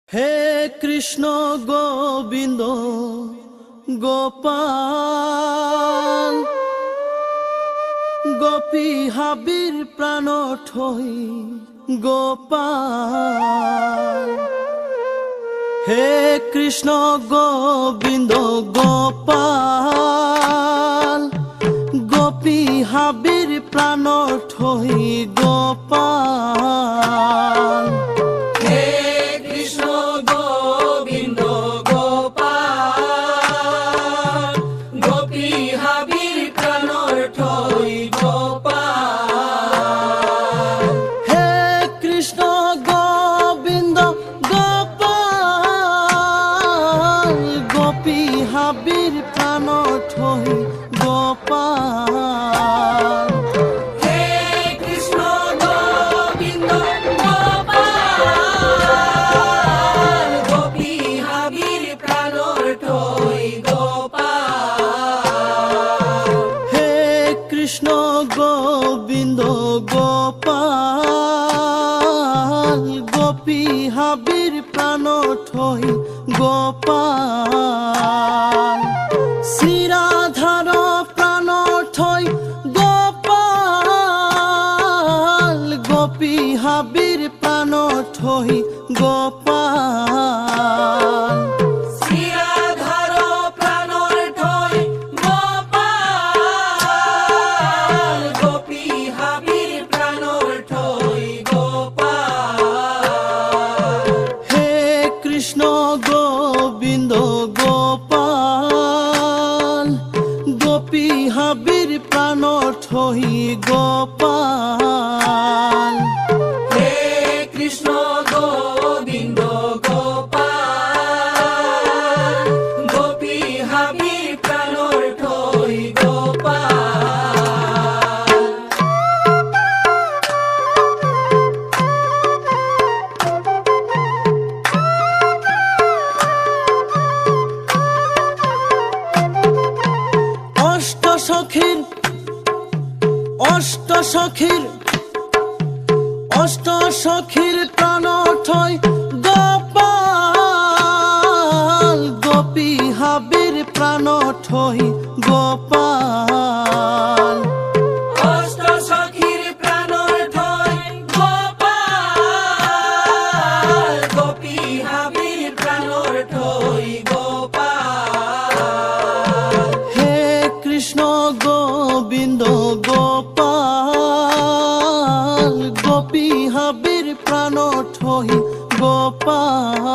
হে কৃষ্ণ গোবিন্দ গোপাল, গোপী হাবির প্রাণ ঠই গোপাল। হে কৃষ্ণ গোবিন্দ গোপাল, গোপী হাবির প্রাণ ঠই গোপাল। হাবির প্রাণ ঠই গোপাল। হে কৃষ্ণ গোবিন্দ গোপাল, গোপী হাবির প্রাণ ঠই গোপাল। হে কৃষ্ণ গোবিন্দ গোপাল, গোপী হাবির প্রাণ ঠই গোপাল। শ্রীরাধার প্রাণ ঠই গোপাল, গোপী হাবির প্রাণ ঠই গোপাল। শ্রীরাধার প্রাণ ঠই গোপাল, গোপী হাবির প্রাণ ঠই গোপাল। হে কৃষ্ণ গোবিন্দ গোপাল, গোপী হাবির প্রাণ ঠই গোপাল। হে কৃষ্ণ গোবিন্দ গোপাল, গোপী হাবির প্রাণ ঠই গোপাল। অষ্ট সখীর প্রাণ ঠই গোপাল, গোপী হাবির প্রাণ ঠই গোপাল। অষ্ট সখীর প্রাণ ঠই গোপাল, গোপী হাবির প্রাণ ঠই